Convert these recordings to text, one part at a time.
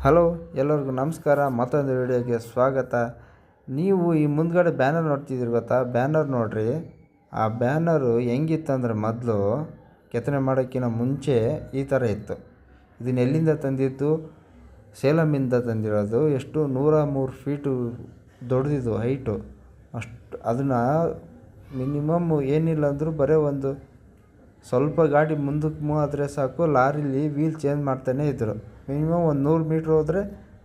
Hello, ಎಲ್ಲರಿಗೂ ನಮಸ್ಕಾರ. ಮತ್ತೊಂದು ವಿಡಿಯೋಗೆ ಸ್ವಾಗತ. ನೀವು ಈ ಮುಂದ್ಗಡೆ ಬ್ಯಾನರ್ ನೋಡ್ತಿದ್ದೀರಿ ಗೊತ್ತಾ? ಬ್ಯಾನರ್ ನೋಡ್ರಿ. ಆ ಬ್ಯಾನರು ಹೆಂಗಿತ್ತಂದ್ರೆ ಮೊದಲು ಕೆತ್ತನೆ ಮಾಡೋಕ್ಕಿಂತ ಮುಂಚೆ ಈ ಥರ ಇತ್ತು. ಇದನ್ನ ಎಲ್ಲಿಂದ ತಂದಿದ್ದು? ಸೇಲಮಿಂದ ತಂದಿರೋದು. ಎಷ್ಟು 103 ಫೀಟು ದೊಡ್ಡದಿದ್ದು ಹೈಟು. ಅಷ್ಟು ಅದನ್ನು ಮಿನಿಮಮ್ ಏನಿಲ್ಲ ಅಂದರೂ ಬರೀ ಒಂದು ಸ್ವಲ್ಪ ಗಾಡಿ ಮುಂದಕ್ಕೆ ಮೂವ್ ಆದರೆ ಸಾಕು, ಲಾರಿಲಿ ವೀಲ್ ಚೇಂಜ್ ಮಾಡ್ತಾನೇ ಇದ್ದರು. ಮಿನಿಮಮ್ ಒಂದು 100 ಮೀಟ್ರ್ ಹೋದರೆ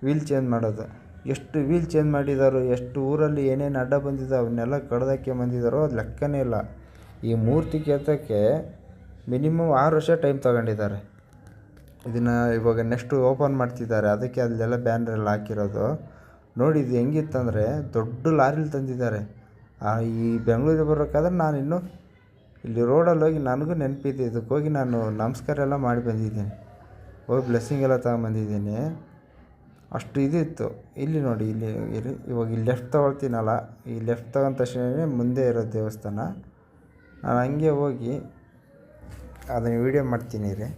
ವೀಲ್ ಚೇಂಜ್ ಮಾಡೋದು. ಎಷ್ಟು ವೀಲ್ ಚೇಂಜ್ ಮಾಡಿದಾರೋ, ಎಷ್ಟು ಊರಲ್ಲಿ ಏನೇನು ಅಡ್ಡ ಬಂದಿದ್ದೋ ಅವನ್ನೆಲ್ಲ ಕಡ್ದಕ್ಕೆ ಬಂದಿದ್ದಾರೋ ಅದು ಲೆಕ್ಕನೇ ಇಲ್ಲ. ಈ ಮೂರ್ತಿ ಕೆತ್ತೋಕ್ಕೆ ಮಿನಿಮಮ್ 6 ವರ್ಷ ಟೈಮ್ ತಗೊಂಡಿದ್ದಾರೆ. ಇದನ್ನು ಇವಾಗ ನೆಕ್ಸ್ಟು ಓಪನ್ ಮಾಡ್ತಿದ್ದಾರೆ, ಅದಕ್ಕೆ ಅಲ್ಲೆಲ್ಲ ಬ್ಯಾನರೆಲ್ಲ ಹಾಕಿರೋದು. ನೋಡಿ, ಇದು ಹೆಂಗಿತ್ತಂದರೆ ದೊಡ್ಡ ಲಾರಿಲಿ ತಂದಿದ್ದಾರೆ. ಈ ಬೆಂಗಳೂರಿಗೆ ಬರಬೇಕಾದ್ರೆ ನಾನಿನ್ನು ಇಲ್ಲಿ ರೋಡಲ್ಲಿ ಹೋಗಿ ನನಗೂ ನೆನಪಿದೆ, ಇದಕ್ಕೆ ಹೋಗಿ ನಾನು ನಮಸ್ಕಾರ ಎಲ್ಲ ಮಾಡಿ ಬಂದಿದ್ದೀನಿ, ಹೋಗಿ ಬ್ಲೆಸ್ಸಿಂಗ್ ಎಲ್ಲ ತಗೊಂಬಂದಿದ್ದೀನಿ. ಅಷ್ಟು ಇದಿತ್ತು. ಇಲ್ಲಿ ನೋಡಿ, ಇಲ್ಲಿ ಇವಾಗ ಇಲ್ಲಿ ಲೆಫ್ಟ್ ತೊಗೊಳ್ತೀನಲ್ಲ, ಈ ಲೆಫ್ಟ್ ತಗೊಂಡ ತಕ್ಷಣ ಮುಂದೆ ಇರೋ ದೇವಸ್ಥಾನ. ನಾನು ಹಂಗೆ ಹೋಗಿ ಅದನ್ನು ವೀಡಿಯೋ ಮಾಡ್ತೀನಿ ರೀ.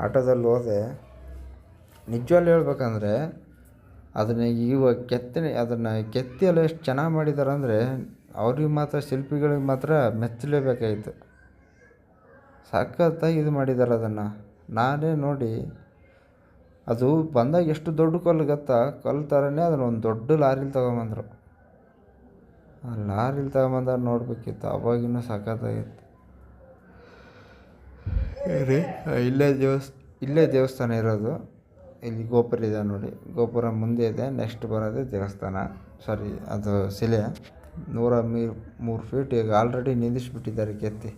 ಆಟೋದಲ್ಲಿ ಹೋದೆ. ನಿಜವಾಗ್ಲೂ ಹೇಳ್ಬೇಕಂದ್ರೆ ಅದನ್ನು ಇವಾಗ ಅದನ್ನು ಕೆತ್ತಿ ಎಲ್ಲ ಎಷ್ಟು ಚೆನ್ನಾಗಿ ಮಾಡಿದ್ದಾರೆ ಅಂದರೆ ಅವ್ರಿಗೆ ಮಾತ್ರ, ಶಿಲ್ಪಿಗಳಿಗೆ ಮಾತ್ರ ಮೆಚ್ಚಲೇಬೇಕಾಗಿತ್ತು. ಸಖತ್ತಾಗಿ ಇದು ಮಾಡಿದ್ದಾರೆ ಅದನ್ನು. ನಾನೇ ನೋಡಿ, ಅದು ಬಂದಾಗ ಎಷ್ಟು ದೊಡ್ಡ ಕಲ್ಲು ಗೊತ್ತಾ? ಕಲ್ಲು ಥರನೇ ಅದನ್ನು ಒಂದು ದೊಡ್ಡ ಲಾರಿಲಿ ತೊಗೊಂಬಂದರು. ಆ ಲಾರಿಲಿ ತೊಗೊಂಬಂದಾಗ ನೋಡಬೇಕಿತ್ತು, ಅವಾಗಿನ್ನೂ ಸಖತ್ತಾಗಿತ್ತು. ಇಲ್ಲೇ ದೇವಸ್ಥಾನ ಇರೋದು. ಇಲ್ಲಿ ಗೋಪುರ ಇದೆ ನೋಡಿ, ಗೋಪುರ ಮುಂದೆ ಇದೆ. ನೆಕ್ಸ್ಟ್ ಬರೋದೇ ದೇವಸ್ಥಾನ. ಸಾರಿ, ಅದು ಶಿಲೆ. 103 ಫೀಟ್ ಈಗ ಆಲ್ರೆಡಿ ನಿಂದಿಸ್ಬಿಟ್ಟಿದ್ದಾರೆ ಕೆತ್ತಿ.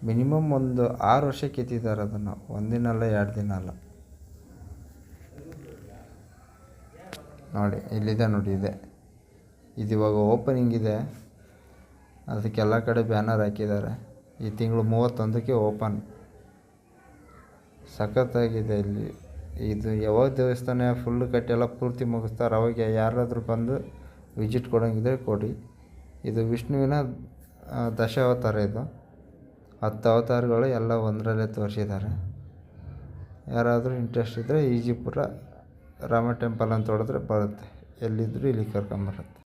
ಮಿನಿಮಮ್ ಒಂದು 6 ವರ್ಷ ಕೆತ್ತಿದ್ದಾರೆ ಅದನ್ನು, ಒಂದಿನಲ್ಲ 2 ದಿನ ಅಲ್ಲ. ನೋಡಿ, ಇಲ್ಲಿದೆ ನೋಡಿ, ಇದು ಇವಾಗ ಓಪನಿಂಗ್ ಇದೆ. ಅದಕ್ಕೆಲ್ಲ ಕಡೆ ಬ್ಯಾನರ್ ಹಾಕಿದ್ದಾರೆ. ಈ ತಿಂಗಳು 31ಕ್ಕೆ ಓಪನ್. ಸಖತ್ತಾಗಿದೆ. ಇಲ್ಲಿ ಇದು ಯಾವಾಗ ದೇವಸ್ಥಾನ ಫುಲ್ಲು ಕಟ್ಟಿ ಎಲ್ಲ ಪೂರ್ತಿ ಮುಗಿಸ್ತಾರೆ, ಅವಾಗ ಯಾರಾದರೂ ಬಂದು ವಿಸಿಟ್ ಕೊಡೋಂಗಿದ್ರೆ ಕೊಡಿ. ಇದು ವಿಷ್ಣುವಿನ ದಶಾವತಾರ. ಇದು 10 ಅವತಾರಗಳು ಎಲ್ಲ ಒಂದರಲ್ಲೇ ತೋರಿಸಿದ್ದಾರೆ. ಯಾರಾದರೂ ಇಂಟ್ರೆಸ್ಟ್ ಇದ್ದರೆ ಈಜಿಪುರ ರಾಮ ಟೆಂಪಲ್ ಅಂತ ಹೊಡೆದ್ರೆ ಬರುತ್ತೆ. ಎಲ್ಲಿದ್ದರೂ ಇಲ್ಲಿ ಕರ್ಕೊಂಬರುತ್ತೆ.